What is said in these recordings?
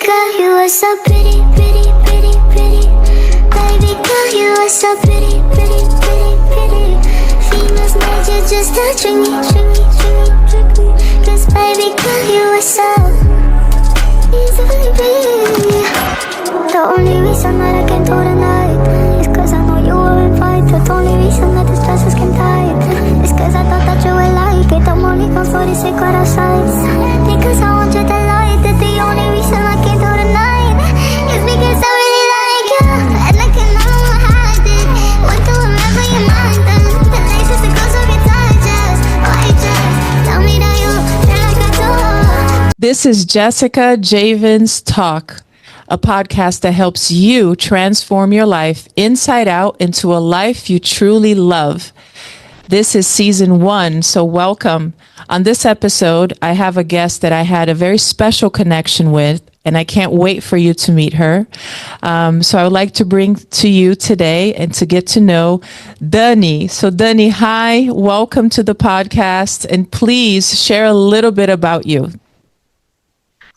girl, you are so pretty, pretty, pretty, pretty. Baby girl, you are so pretty, pretty, pretty, pretty. Females made you just to trick me, trick me, trick me, trick me. Cause baby girl, you are so easily pretty. The only reason that I can do tonight is cause I know you were invited. The only reason that this dress is skin tight is cause I thought that you would like it. I'm only gone for the secret outside. Because I want you to lie. That the only reason I can do tonight is because I really like you. And I cannot hide it. Want to remember your mind then. The nicest the girls will get tired. Why just tell me that you feel like I do. This is Jessica Javens Talk, a podcast that helps you transform your life inside out into a life you truly love. This is season 1, so welcome. On this episode, I have a guest that I had a very special connection with, and I can't wait for you to meet her. So I would like to bring to you today and to get to know Dany. So Dany, hi, welcome to the podcast, and please share a little bit about you.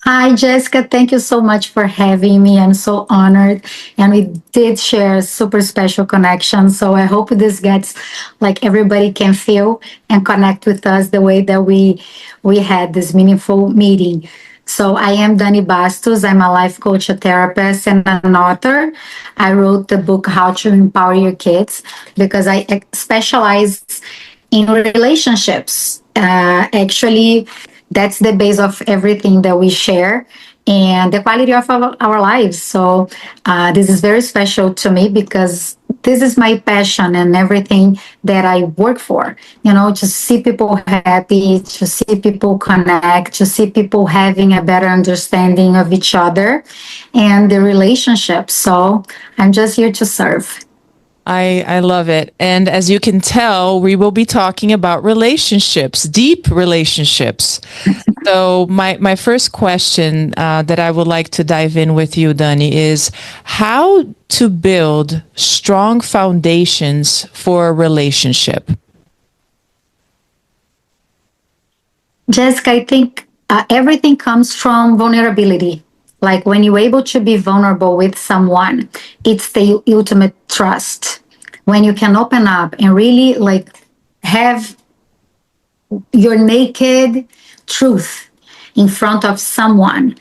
Hi, Jessica. Thank you so much for having me. I'm so honored. And we did share a super special connection. So I hope this gets like everybody can feel and connect with us the way that we had this meaningful meeting. So I am Dany Bastos. I'm a life coach, a therapist, and an author. I wrote the book, How to Empower Your Kids, because I specialize in relationships. Actually, that's the base of everything that we share and the quality of our lives. So this is very special to me because this is my passion and everything that I work for. You know, to see people happy, to see people connect, to see people having a better understanding of each other and the relationship. So I'm just here to serve. I love it. And as you can tell, we will be talking about relationships, deep relationships. So my first question that I would like to dive in with you, Dany, is how to build strong foundations for a relationship. Jessica, I think everything comes from vulnerability. Like when you're able to be vulnerable with someone, it's the ultimate trust. When you can open up and really like have your naked truth in front of someone.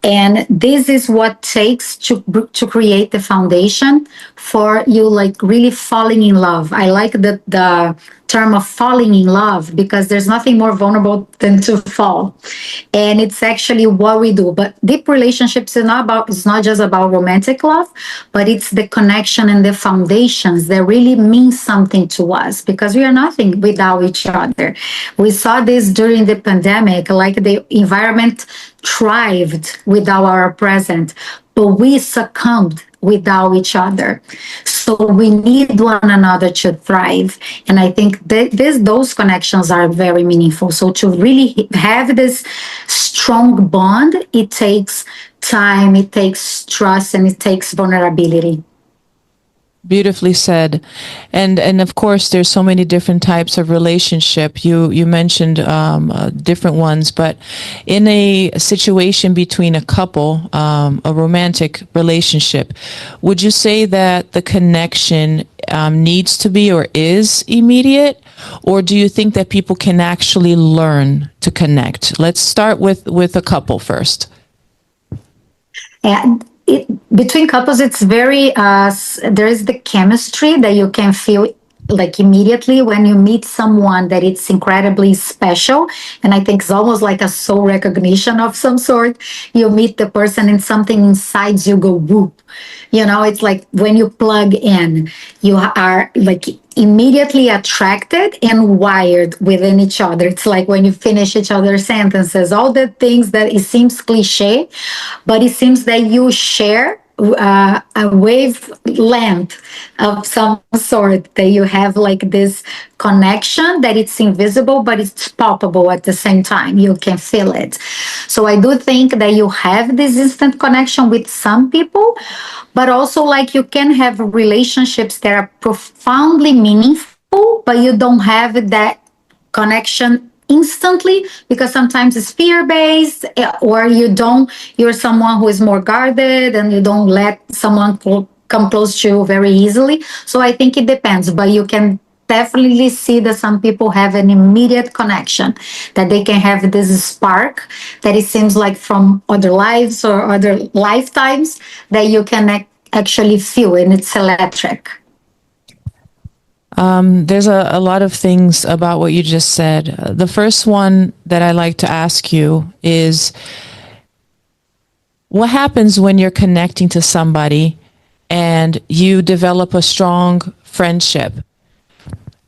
And this is what takes to create the foundation for you like really falling in love. I like the term of falling in love because there's nothing more vulnerable than to fall. And it's actually what we do. But deep relationships it's not just about romantic love, but it's the connection and the foundations that really mean something to us because we are nothing without each other. We saw this during the pandemic, like the environment thrived without our presence, but we succumbed without each other. So we need one another to thrive. And I think those connections are very meaningful. So to really have this strong bond, it takes time, it takes trust, and it takes vulnerability. Beautifully said. And of course, there's so many different types of relationship. You mentioned different ones, but in a situation between a couple, a romantic relationship, would you say that the connection needs to be or is immediate? Or do you think that people can actually learn to connect? Let's start with a couple first. And between couples, it's very, there is the chemistry that you can feel like immediately when you meet someone that it's incredibly special. And I think it's almost like a soul recognition of some sort. You meet the person and something inside you go whoop. You know, it's like when you plug in, you are like immediately attracted and wired within each other. It's like when you finish each other's sentences, all the things that it seems cliche, but it seems that you share a wavelength of some sort, that you have like this connection that it's invisible, but it's palpable at the same time. You can feel it. So I do think that you have this instant connection with some people, but also like you can have relationships that are profoundly meaningful, but you don't have that connection instantly, because sometimes it's fear based, or you're someone who is more guarded and you don't let someone come close to you very easily. So I think it depends, but you can definitely see that some people have an immediate connection, that they can have this spark that it seems like from other lives or other lifetimes, that you can actually feel, and it's electric. There's a lot of things about what you just said. The first one that I like to ask you is, what happens when you're connecting to somebody and you develop a strong friendship,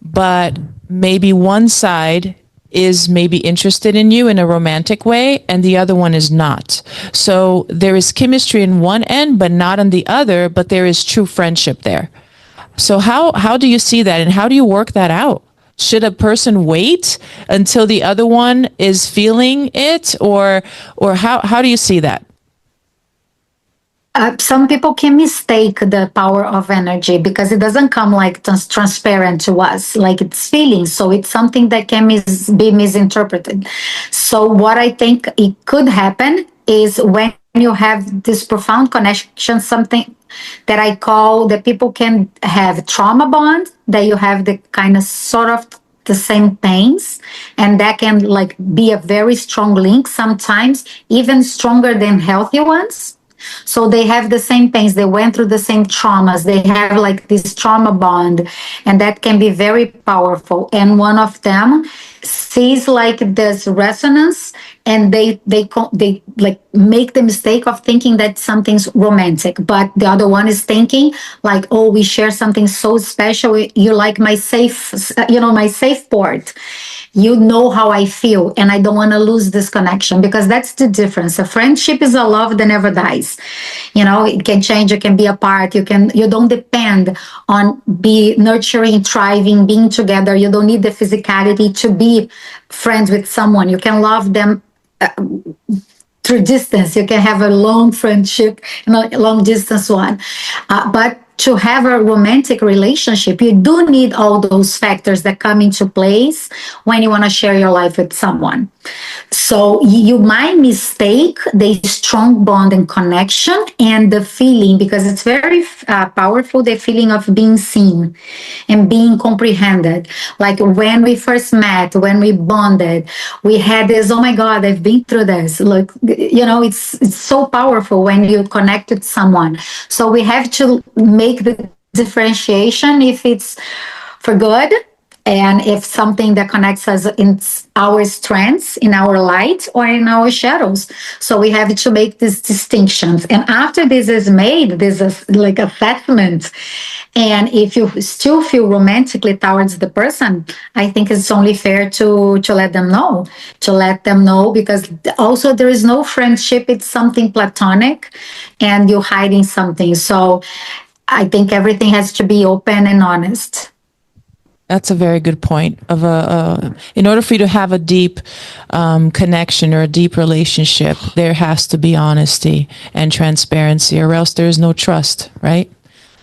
but maybe one side is maybe interested in you in a romantic way and the other one is not. So there is chemistry in one end, but not on the other, but there is true friendship there. So how do you see that, and how do you work that out? Should a person wait until the other one is feeling it, or how do you see that? Some people can mistake the power of energy because it doesn't come like transparent to us, like it's feelings. So it's something that can be misinterpreted. So what I think it could happen is when you have this profound connection, something that I call that people can have trauma bond, that you have the kind of sort of the same pains, and that can like be a very strong link, sometimes even stronger than healthy ones. So they have the same pains, they went through the same traumas, they have like this trauma bond, and that can be very powerful. And one of them sees like this resonance, and they like make the mistake of thinking that something's romantic, but the other one is thinking like, oh, we share something so special, you're like my safe, my safe port. You know how I feel, and I don't want to lose this connection, because that's the difference. A friendship is a love that never dies. It can change, it can be apart. You don't depend on be nurturing, thriving, being together. You don't need the physicality to be friends with someone. You can love them through distance. You can have a long friendship and a long distance one. But to have a romantic relationship, you do need all those factors that come into place when you want to share your life with someone. So you might mistake the strong bond and connection and the feeling, because it's very powerful, the feeling of being seen and being comprehended. Like when we first met, when we bonded, we had this, oh my God, I've been through this. Look, it's so powerful when you connect with someone. So we have to make the differentiation if it's for good, and if something that connects us in our strengths, in our light, or in our shadows. So we have to make these distinctions. And after this is made, this is like assessment. And if you still feel romantically towards the person, I think it's only fair to let them know. To let them know, because also there is no friendship, it's something platonic, and you're hiding something. So I think everything has to be open and honest. That's a very good point. In order for you to have a deep connection or a deep relationship, there has to be honesty and transparency, or else there is no trust, right?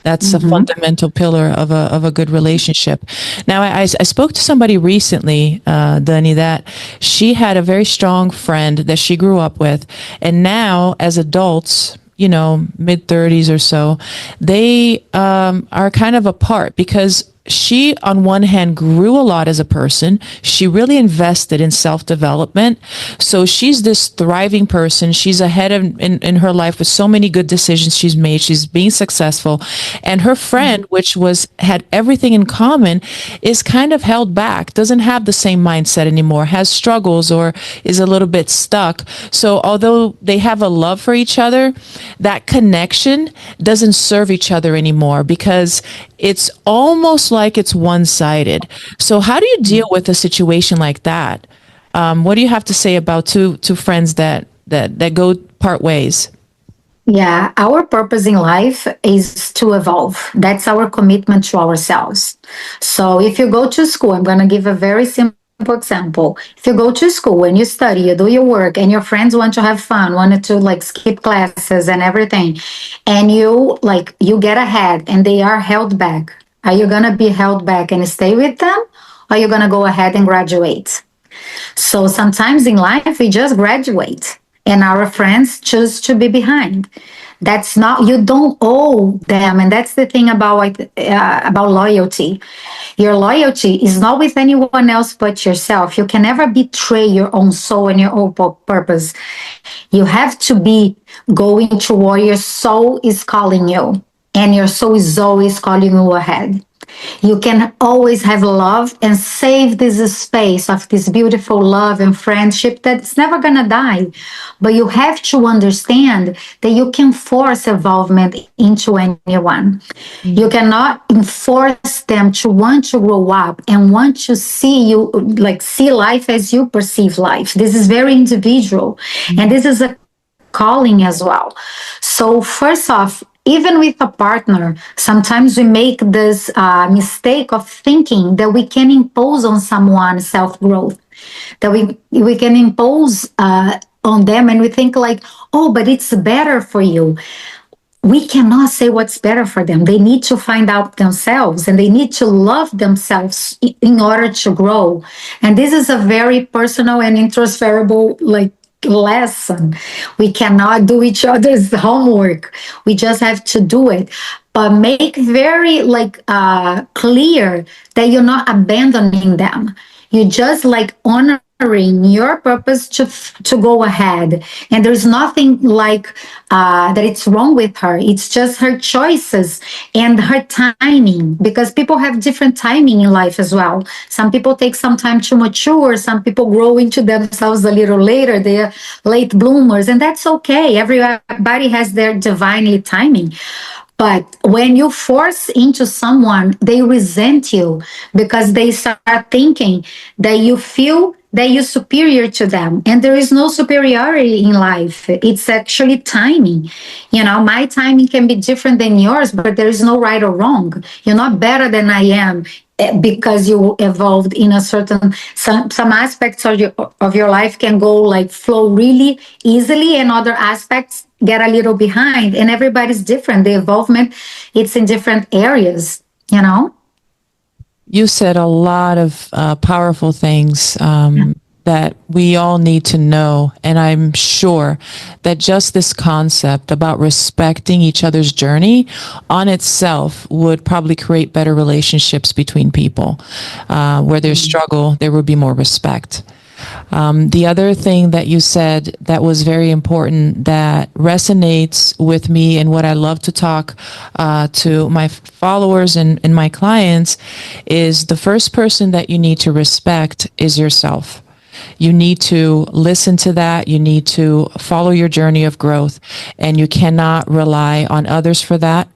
That's a fundamental pillar of a good relationship. Now, I spoke to somebody recently, Dany, that she had a very strong friend that she grew up with, and now as adults, mid 30s or so, they are kind of apart, because she, on one hand, grew a lot as a person. She really invested in self-development. So she's this thriving person. She's ahead in her life with so many good decisions she's made. She's being successful. And her friend, which had everything in common, is kind of held back, doesn't have the same mindset anymore, has struggles, or is a little bit stuck. So although they have a love for each other, that connection doesn't serve each other anymore, because it's almost like it's one-sided. So how do you deal with a situation like that? What do you have to say about two friends that go part ways? Yeah, our purpose in life is to evolve. That's our commitment to ourselves. So if you go to school, I'm going to give a very simple example. If you go to school and you study, you do your work, and your friends want to have fun, wanted to like skip classes and everything, and you get ahead and they are held back. Are you going to be held back and stay with them? Or are you going to go ahead and graduate? So sometimes in life, we just graduate and our friends choose to be behind. That's not, you don't owe them. And that's the thing about loyalty. Your loyalty is not with anyone else but yourself. You can never betray your own soul and your own purpose. You have to be going to where your soul is calling you, and your soul is always calling you ahead. You can always have love and save this space of this beautiful love and friendship that's never gonna die. But you have to understand that you can force involvement into anyone. You cannot enforce them to want to grow up and want to see you, like see life as you perceive life. This is very individual, and this is a calling as well. So, first off, even with a partner, sometimes we make this mistake of thinking that we can impose on someone self growth, that we can impose on them, and we think like, oh, but it's better for you. We cannot say what's better for them. They need to find out themselves, and they need to love themselves in order to grow. And this is a very personal and introspective like lesson. We cannot do each other's homework. We just have to do it. But make very like clear that you're not abandoning them. You just like honoring your purpose to go ahead, and there's nothing like that it's wrong with her. It's just her choices and her timing, because people have different timing in life as well. Some people take some time to mature, some people grow into themselves a little later, they're late bloomers, and that's okay. Everybody has their divinely timing. But when you force into someone, they resent you because they start thinking that you feel that you're superior to them. And there is no superiority in life. It's actually timing. You know, my timing can be different than yours, but there is no right or wrong. You're not better than I am because you evolved in a certain some aspects of your life can go like flow really easily, and other aspects get a little behind, and everybody's different. The involvement, it's in different areas, you know. You said a lot of powerful things that we all need to know. And I'm sure that just this concept about respecting each other's journey on itself would probably create better relationships between people. Where there's struggle, there would be more respect. The other thing that you said that was very important, that resonates with me and what I love to talk to my followers and my clients, is the first person that you need to respect is yourself. You need to listen to that. You need to follow your journey of growth, and you cannot rely on others for that.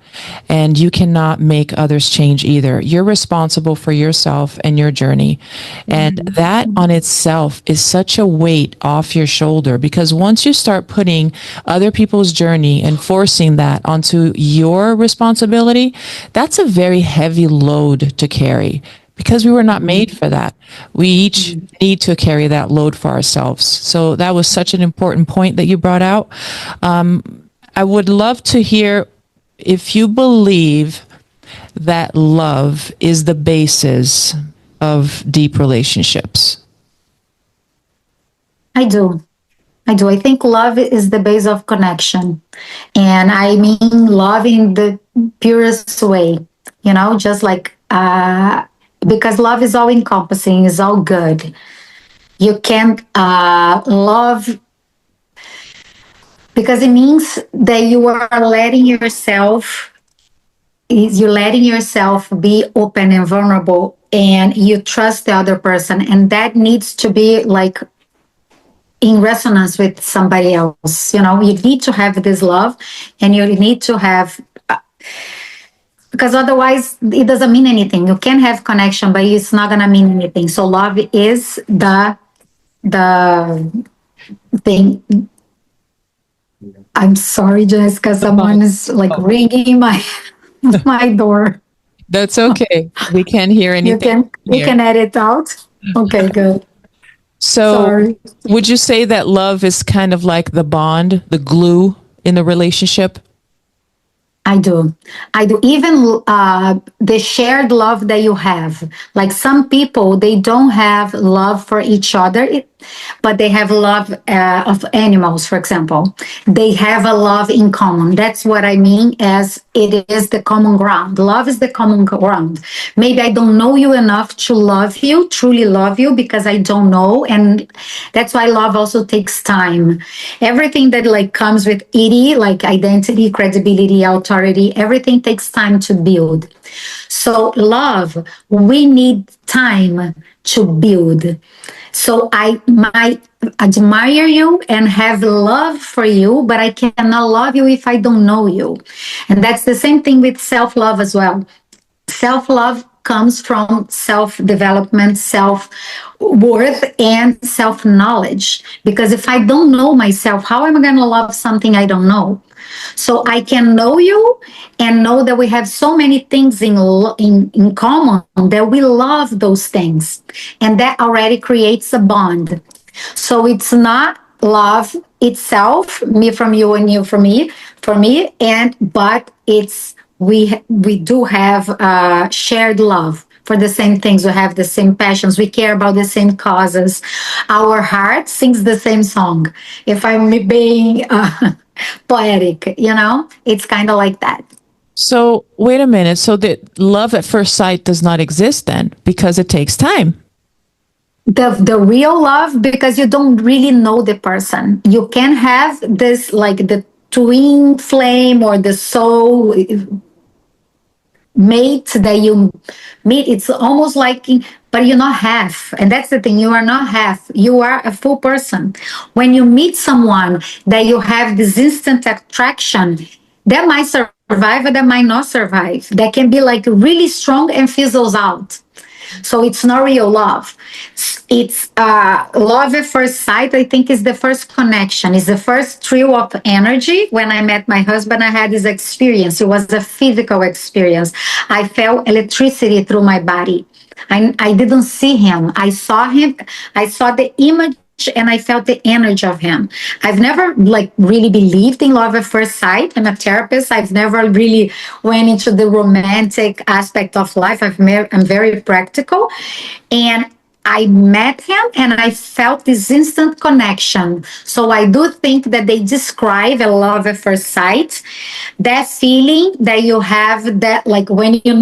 And you cannot make others change either. You're responsible for yourself and your journey. And that on itself is such a weight off your shoulder, because once you start putting other people's journey and forcing that onto your responsibility, that's a very heavy load to carry, because we were not made for that. We each need to carry that load for ourselves. So that was such an important point that you brought out. I would love to hear if you believe that love is the basis of deep relationships. I do. I do. I think love is the base of connection. And I mean love in the purest way, you know, just like, because love is all encompassing, is all good. You can't love, because it means that you are letting yourself, you're letting yourself be open and vulnerable, and you trust the other person, and that needs to be like in resonance with somebody else. You know, you need to have this love, and you need to have, because otherwise it doesn't mean anything. You can have connection, but it's not gonna mean anything. So love is the thing. I'm sorry, Jessica. Someone is like ringing my my door. That's okay. We can't hear anything. You can edit out. Okay, good. So Sorry. would you say that love is kind of like the bond, the glue in the relationship? I do. I do. Even the shared love that you have. Like some people, they don't have love for each other, but they have love of animals, for example. They have a love in common. That's what I mean as it is the common ground. Love is the common ground. Maybe I don't know you enough to love you, truly love you, because I don't know. And that's why love also takes time. Everything that like comes with it, like identity, credibility, authority, everything takes time to build. So love, we need time to build. So I might admire you and have love for you, but I cannot love you if I don't know you. And that's the same thing with self love as well. Self love comes from self development, self worth, and self knowledge. Because if I don't know myself, how am I going to love something I don't know? So I can know you and know that we have so many things in common that we love those things. And that already creates a bond. So it's not love itself, me from you and you for me, and but it's we do have shared love for the same things. We have the same passions. We care about the same causes. Our heart sings the same song. If I'm being poetic, it's kind of like that. So wait a minute. So that love at first sight does not exist then because it takes time. The real love, because you don't really know the person. You can have this like the twin flame or the soul mate that you meet. It's almost like, but you're not half. And that's the thing, you are not half, you are a full person. When you meet someone that you have this instant attraction, that might survive or that might not survive. That can be like really strong and fizzles out. So it's not real love. It's love at first sight. I think is the first connection. Is the first thrill of energy. When I met my husband, I had this experience. It was a physical experience. I felt electricity through my body. I didn't see him. I saw him. I saw the image and I felt the energy of him. I've never like really believed in love at first sight. I'm a therapist. I've never really went into the romantic aspect of life. I'm very practical, and I met him and I felt this instant connection. So I do think that they describe a love at first sight, that feeling that you have, that like when you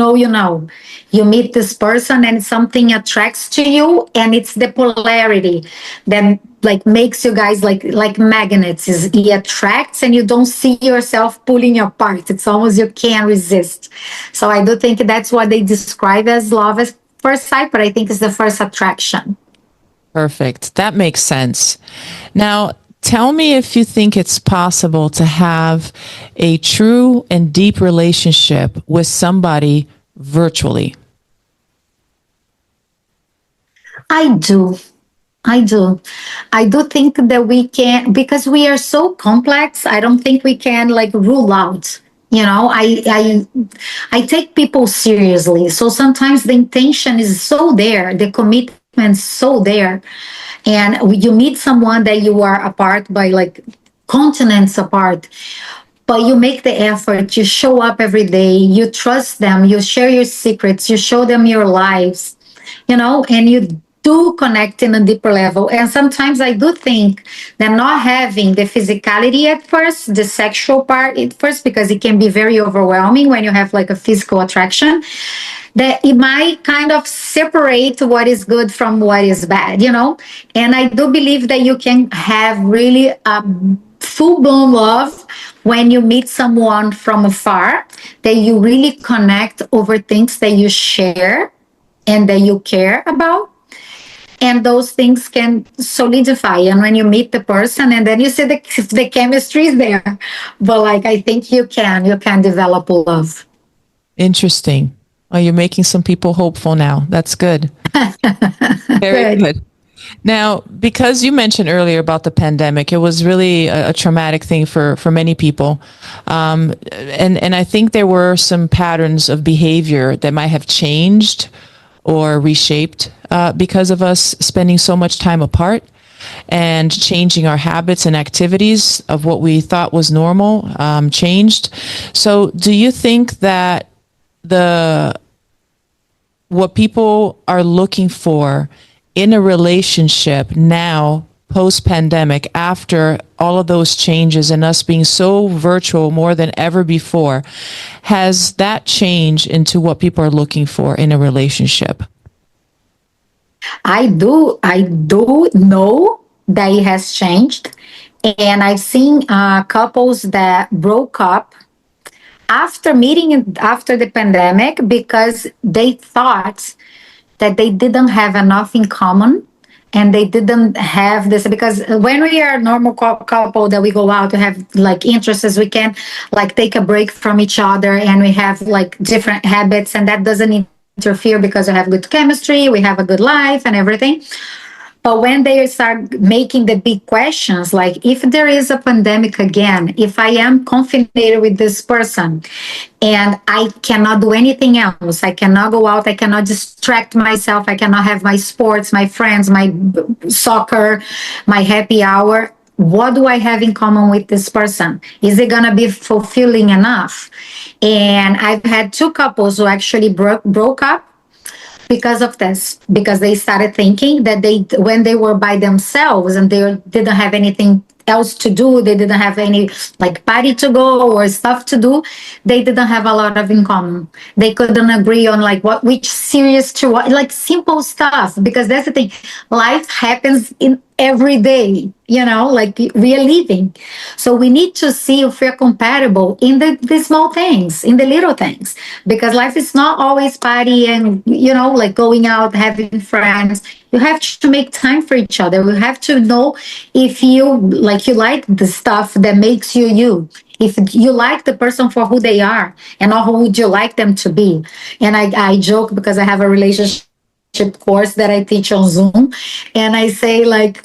meet this person and something attracts to you, and it's the polarity that like makes you guys like magnets. It attracts and you don't see yourself pulling apart. It's almost you can't resist. So I do think that's what they describe as love at first sight, but I think it's the first attraction. Perfect. That makes sense. Now, tell me if you think it's possible to have a true and deep relationship with somebody virtually. I do. I do. I do think that we can, because we are so complex, I don't think we can like rule out. I take people seriously. So sometimes the intention is so there, the commitment so there. And you meet someone that you are apart by like continents apart, but you make the effort, you show up every day, you trust them, you share your secrets, you show them your lives, and you do connect in a deeper level. And sometimes I do think that not having the physicality at first, the sexual part at first, because it can be very overwhelming when you have like a physical attraction, that it might kind of separate what is good from what is bad, And I do believe that you can have really a full-blown love when you meet someone from afar, that you really connect over things that you share and that you care about. And those things can solidify. And when you meet the person and then you see the chemistry is there. But like, I think you can develop love. Interesting. Oh, you're making some people hopeful now. That's good. Very good. Now, because you mentioned earlier about the pandemic, it was really a traumatic thing for many people. And I think there were some patterns of behavior that might have changed or reshaped because of us spending so much time apart. and changing our habits and activities of what we thought was normal changed. So do you think that the what people are looking for in a relationship now, post pandemic, after all of those changes and us being so virtual more than ever before, has that changed into what people are looking for in a relationship? I do know that it has changed, and I've seen couples that broke up after meeting after the pandemic because they thought that they didn't have enough in common, and they didn't have this, because when we are a normal couple that we go out to have like interests, we can like take a break from each other, and we have like different habits, and that doesn't interfere because we have good chemistry, we have a good life and everything. But when they start making the big questions, like if there is a pandemic again, if I am confined with this person and I cannot do anything else, I cannot go out, I cannot distract myself, I cannot have my sports, my friends, my soccer, my happy hour. What do I have in common with this person? Is it going to be fulfilling enough? And I've had two couples who actually broke up because of this, because they started thinking that they, when they were by themselves and they didn't have anything else to do, they didn't have any like party to go or stuff to do, they didn't have a lot of in common. They couldn't agree on like what, which series to watch, like simple stuff, because that's the thing, life happens in every day, you know, like we are living. So we need to see if we're compatible in the small things, in the little things, because life is not always party and, you know, like going out, having friends. You have to make time for each other. You have to know if you like the stuff that makes you you. If you like the person for who they are and not who would you like them to be. And I joke because I have a relationship course that I teach on Zoom, and I say like,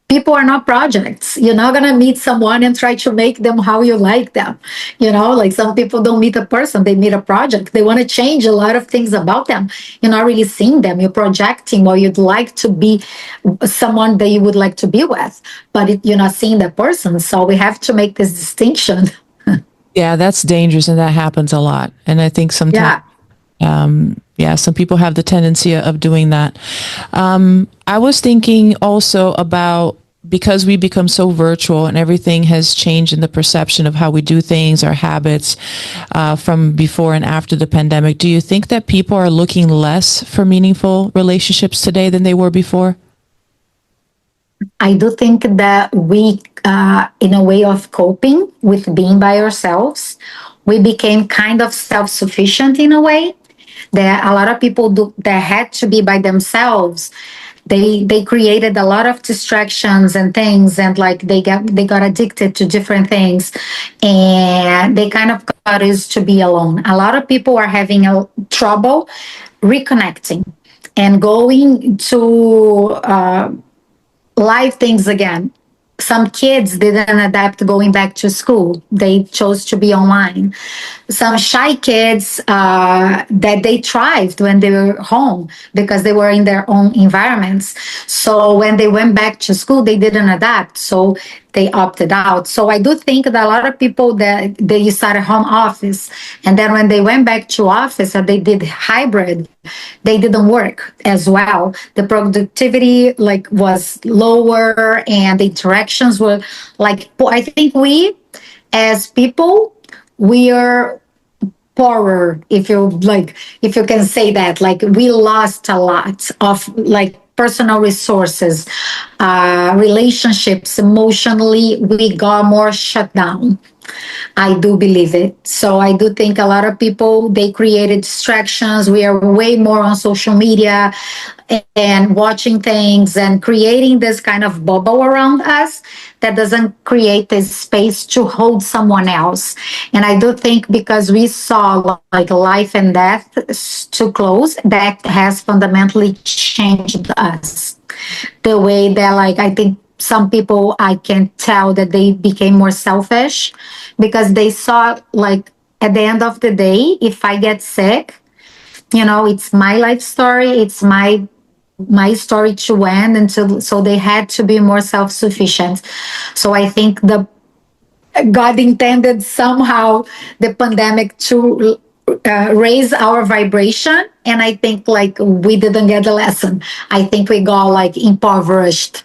people are not projects. You're not gonna meet someone and try to make them how you like them. You know, like some people don't meet a person, they meet a project. They want to change a lot of things about them. You're not really seeing them. You're projecting, or you'd like to be someone that you would like to be with, but you're not seeing that person. So we have to make this distinction. Yeah, that's dangerous, and that happens a lot. And I think sometimes, Yeah. yeah, some people have the tendency of doing that. I was thinking also about, because we become so virtual and everything has changed in the perception of how we do things, our habits, from before and after the pandemic. Do you think that people are looking less for meaningful relationships today than they were before? I do think that we, in a way of coping with being by ourselves, we became kind of self sufficient in a way. That a lot of people do, that had to be by themselves. They created a lot of distractions and things, and like they got addicted to different things, and they kind of got used to be alone. A lot of people are having trouble reconnecting and going to live things again. Some kids didn't adapt going back to school. They chose to be online. Some shy kids that they thrived when they were home because they were in their own environments. So when they went back to school, they didn't adapt. So they opted out. So I do think that a lot of people that they started home office, and then when they went back to office or they did hybrid, they didn't work as well. The productivity like was lower, and the interactions were like, I think we as people, we are poorer, if you like, if you can say that. Like we lost a lot of like personal resources, relationships, emotionally we got more shut down. I do believe it. So I do think a lot of people, they created distractions. We are way more on social media and watching things and creating this kind of bubble around us that doesn't create this space to hold someone else. And I do think because we saw like life and death too close, that has fundamentally changed us. The way that, like, I think some people, I can tell that they became more selfish because they saw like at the end of the day, if I get sick, you know, it's my life story, it's my my story to end, and so they had to be more self-sufficient. So I think the God intended somehow the pandemic to raise our vibration, and I think like we didn't get the lesson. I think we got like impoverished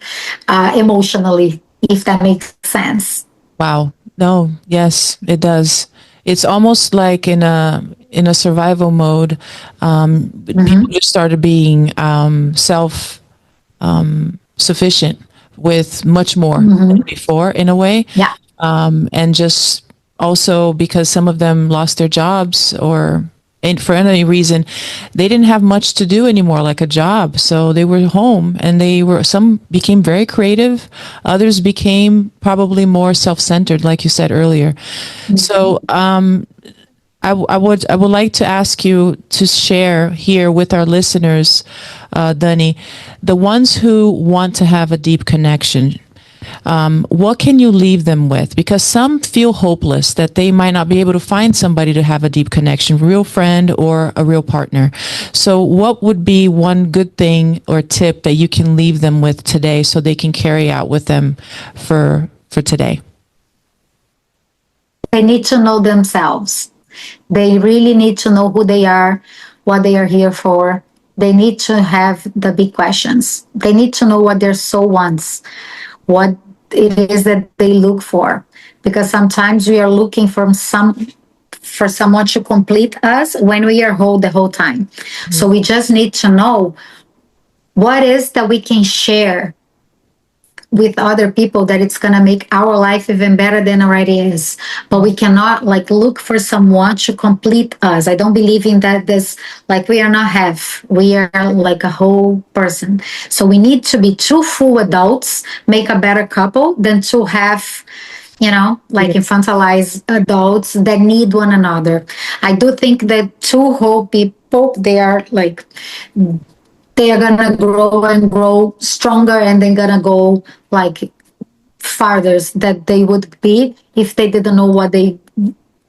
emotionally, if that makes sense. Wow. No, yes, it does. It's almost like in a survival mode. People just started being self sufficient with much more than before, in a way. Yeah. And just also because some of them lost their jobs or and for any reason, they didn't have much to do anymore, like a job. So they were home and some became very creative. Others became probably more self-centered, like you said earlier. So I would like to ask you to share here with our listeners, Dany, the ones who want to have a deep connection. What can you leave them with? Because some feel hopeless that they might not be able to find somebody to have a deep connection, real friend or a real partner. So what would be one good thing or tip that you can leave them with today so they can carry out with them for today? They need to know themselves. They really need to know who they are, what they are here for. They need to have the big questions. They need to know what their soul wants, what it is that they look for. Because sometimes we are looking for someone to complete us when we are whole the whole time. So we just need to know what is that we can share with other people that it's going to make our life even better than already is. But we cannot like look for someone to complete us. I don't believe in that. This, like, we are not half, we are like a whole person. So we need to be two full adults, make a better couple than to have, like infantilized adults that need one another. I do think that two whole people, they are gonna grow and grow stronger, and they're gonna go like farther that they would be if they didn't know what they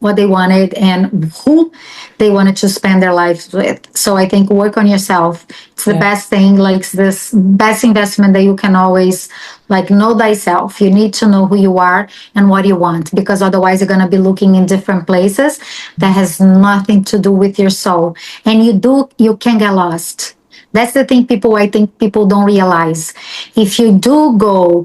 wanted and who they wanted to spend their lives with. So I think work on yourself. It's the best thing, like this best investment that you can always know thyself. You need to know who you are and what you want, because otherwise you're going to be looking in different places that has nothing to do with your soul. And you can get lost. That's the thing I think people don't realize. If you do go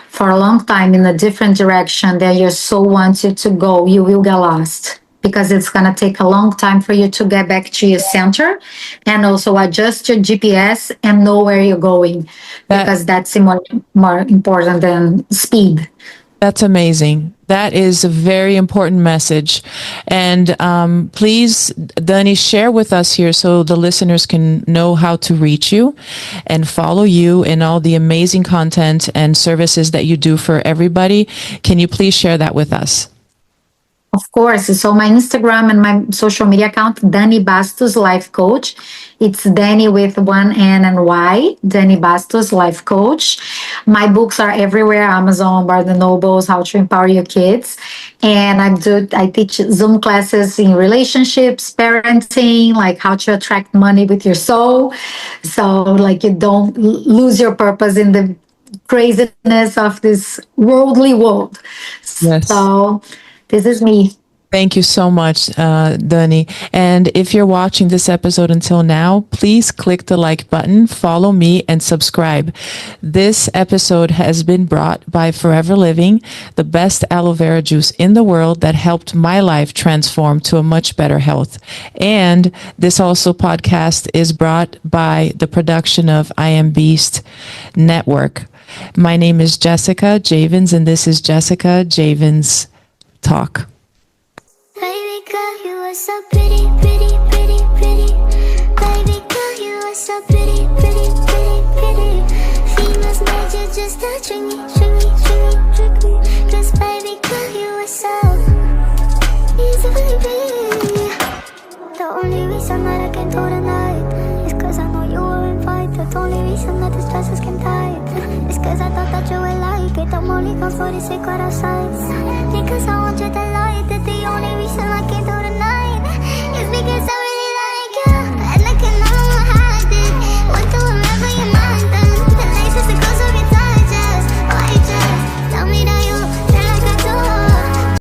for a long time in a different direction that your soul wants you to go, you will get lost, because it's going to take a long time for you to get back to your center and also adjust your GPS and know where you're going, because that's more important than speed. That's amazing. That is a very important message. And please, Dany, share with us here so the listeners can know how to reach you and follow you in all the amazing content and services that you do for everybody. Can you please share that with us? Of course. So my Instagram and my social media account, Dany Bastos Life Coach. It's Dany with one N and Y, Dany Bastos Life Coach. My books are everywhere, Amazon, Barnes and Nobles, How to Empower Your Kids. And I teach Zoom classes in relationships, parenting, like how to attract money with your soul. So you don't lose your purpose in the craziness of this worldly world. Yes. So this is me. Thank you so much, Dany. And if you're watching this episode until now, please click the like button, follow me, and subscribe. This episode has been brought by Forever Living, the best aloe vera juice in the world that helped my life transform to a much better health. And this also podcast is brought by the production of I Am Beast Network. My name is Jessica Javens, and this is Jessica Javens Talk. Baby girl, you are so pretty, pretty, pretty, pretty. Baby girl, you are so pretty, pretty, pretty, pretty. Females made you just to trick me, trick me, trick me, trick me. 'Cause baby girl, you are so easy, baby. The only reason that I can do tonight is 'cause I know you were invited. The only reason that this dress is skin tight is 'cause I thought that you would like it. I'm only gone for the secret outside, because I want you to like it. The only reason I can do tonight